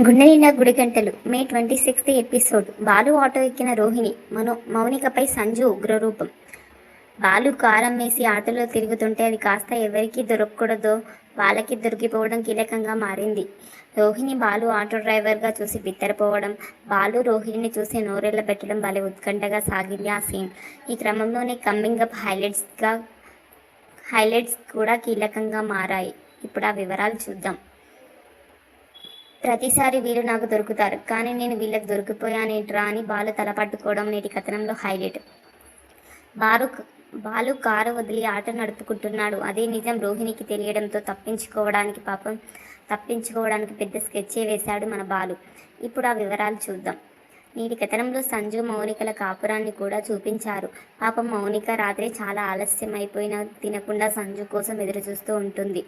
గుండె నిండా గుడి గంటలు మే 26 ఎపిసోడ్. బాలు ఆటో ఎక్కిన రోహిణి మౌనికపై సంజు ఉగ్రరూపం. బాలు కారం వేసి ఆటోలో తిరుగుతుంటే అది కాస్త ఎవరికి దొరకకూడదో వాళ్ళకి దొరికిపోవడం కీలకంగా మారింది. రోహిణి బాలు ఆటో డ్రైవర్గా చూసి బిత్తరపోవడం, బాలు రోహిణిని చూసి నోరెళ్ల పెట్టడం భలే ఉత్కంఠగా సాగింది ఆ సీన్. ఈ క్రమంలోనే కమ్మింగ్ అప్ హైలైట్స్ కూడా కీలకంగా మారాయి. ఇప్పుడు ఆ వివరాలు చూద్దాం. ప్రతిసారి వీళ్ళు నాకు దొరుకుతారు, కానీ నేను వీళ్ళకి దొరికిపోయానేంట్రా అని బాలు తలపట్టుకోవడం నేటి కథనంలో హైలైట్. బాలు కారు వదిలి ఆటో నడుపుకుంటున్నాడు. అదే నిజం రోహిణికి తెలియడంతో తప్పించుకోవడానికి పెద్ద స్కెచ్చే వేశాడు మన బాలు. ఇప్పుడు ఆ వివరాలు చూద్దాం. నేటి కథనంలో సంజు మౌనికల కాపురాన్ని కూడా చూపించారు. పాపం మౌనిక రాత్రి చాలా ఆలస్యం అయిపోయినా తినకుండా సంజు కోసం ఎదురు చూస్తూ ఉంటుంది.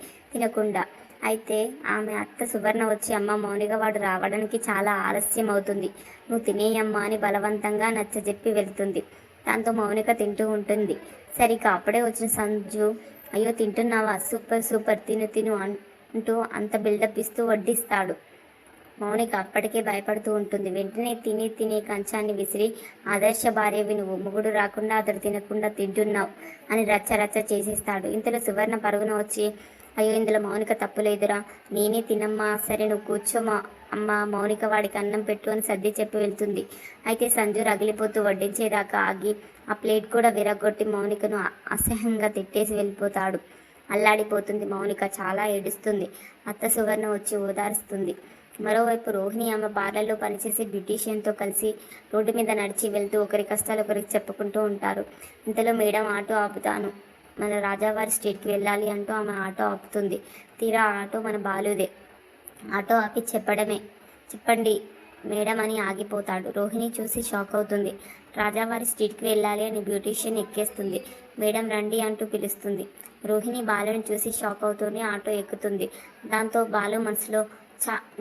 అయితే ఆమె అత్త సువర్ణ వచ్చి, అమ్మ మౌనిక వాడు రావడానికి చాలా ఆలస్యం అవుతుంది, నువ్వు తినేయమ్మా అని బలవంతంగా నచ్చజెప్పి వెళ్తుంది. దాంతో మౌనిక తింటూ ఉంటుంది. సరిగ్గా అప్పుడే వచ్చిన సంజు, అయ్యో తింటున్నావా, సూపర్ సూపర్, తిను అంటూ అంత బిల్డప్ ఇస్తూ వడ్డిస్తాడు. మౌనిక అప్పటికే భయపడుతూ ఉంటుంది. వెంటనే తినే కంచాన్ని విసిరి, ఆదర్శ భార్యవి నువ్వు, మొగుడు రాకుండా అతడు తినకుండా తింటున్నావు అని రచ్చ చేసేస్తాడు. ఇంతలో సువర్ణ పరుగున వచ్చి, అయ్యో ఇందులో మౌనిక తప్పులేదురా, నేనే తినమ్మా, సరే నువ్వు కూర్చోమా అమ్మ, మౌనిక వాడికి అన్నం పెట్టు అని సర్ది చెప్పి వెళ్తుంది. అయితే సంజు రగిలిపోతూ వడ్డించేదాకా ఆగి ఆ ప్లేట్ కూడా విరగొట్టి మౌనికను అసహ్యంగా తిట్టేసి వెళ్ళిపోతాడు. అల్లాడిపోతుంది మౌనిక, చాలా ఏడుస్తుంది. అత్త సువర్ణ వచ్చి ఓదారుస్తుంది. మరోవైపు రోహిణి ఆమె పార్లర్లో పనిచేసే బ్యూటీషియన్తో కలిసి రోడ్డు మీద నడిచి వెళ్తూ ఒకరి కష్టాలు ఒకరికి చెప్పుకుంటూ ఉంటారు. ఇంతలో మేడం ఆటో ఆపుతాను, మన రాజావారి స్ట్రీట్కి వెళ్ళాలి అంటూ ఆమె ఆటో ఆపుతుంది. తీరా ఆటో మన బాలుదే. ఆటో ఆపి చెప్పండి మేడం అని ఆగిపోతాడు. రోహిణి చూసి షాక్ అవుతుంది. రాజావారి స్ట్రీట్కి వెళ్ళాలి అని బ్యూటీషియన్ ఎక్కేస్తుంది. మేడం రండి అంటూ పిలుస్తుంది. రోహిణి బాలుని చూసి షాక్ అవుతూనే ఆటో ఎక్కుతుంది. దాంతో బాలు మనసులో,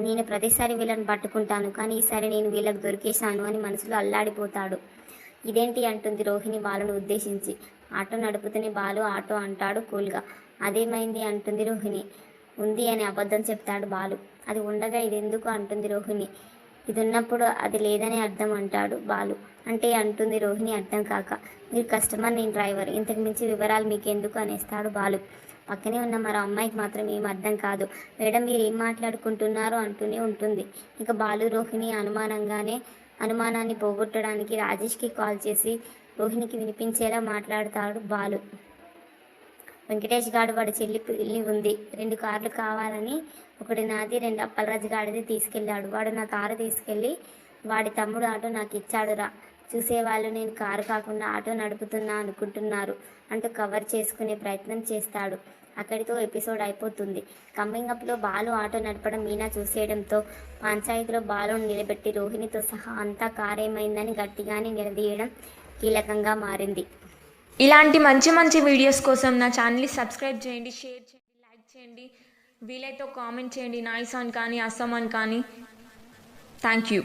నేను ప్రతిసారి వీళ్ళని పట్టుకుంటాను, కానీ ఈసారి నేను వీళ్ళకి దొరికేశాను అని మనసులో అల్లాడిపోతాడు. ఇదేంటి అంటుంది రోహిణి బాలును ఉద్దేశించి. ఆటో నడుపుతూనే బాలు ఆటో అంటాడు కూల్గా. అదేమైంది అంటుంది రోహిణి. ఉంది అని అబద్ధం చెప్తాడు బాలు. అది ఉండగా ఇదెందుకు అంటుంది రోహిణి. ఇది ఉన్నప్పుడు అది లేదని అర్థం అంటాడు బాలు. అంటే అంటుంది రోహిణి అర్థం కాక. మీరు కస్టమర్, నేను డ్రైవర్, ఇంతకు మించి వివరాలు మీకెందుకు అనేస్తాడు బాలు. పక్కనే ఉన్న మరో అమ్మాయికి మాత్రం ఏం అర్థం కాదు. మేడం మీరు ఏం మాట్లాడుకుంటున్నారో అంటూనే ఉంటుంది. ఇక బాలు రోహిణి అనుమానాన్ని పోగొట్టడానికి రాజేష్కి కాల్ చేసి రోహిణికి వినిపించేలా మాట్లాడతాడు బాలు. వెంకటేష్ గాడు వాడి చెల్లి పెళ్ళి ఉంది, 2 కార్లు కావాలని, ఒకటి నాది 2 అప్పలరాజు గాడిది తీసుకెళ్ళాడు. వాడు నా కారు తీసుకెళ్ళి వాడి తమ్ముడు ఆటో నాకు ఇచ్చాడురా. చూసేవాళ్ళు నేను కారు కాకుండా ఆటో నడుపుతున్నా అనుకుంటున్నారు అంటూ కవర్ చేసుకునే ప్రయత్నం చేస్తాడు. అక్కడితో ఎపిసోడ్ అయిపోతుంది. కమ్మింగ్ అప్లో బాలు ఆటో నడపడం మీనా చూసేయడంతో పంచాయతీలో బాలును నిలబెట్టి రోహిణితో సహా అంతా కారేమైందని గట్టిగానే నిలదీయడం కీలకంగా మారింది. ఇలాంటి మంచి వీడియోస్ కోసం నా ఛానల్ని సబ్స్క్రైబ్ చేయండి, షేర్ చేయండి, లైక్ చేయండి, వీలైతే కామెంట్ చేయండి. నైస్ అని కానీ అస్సమ్ అని కానీ. Thank you.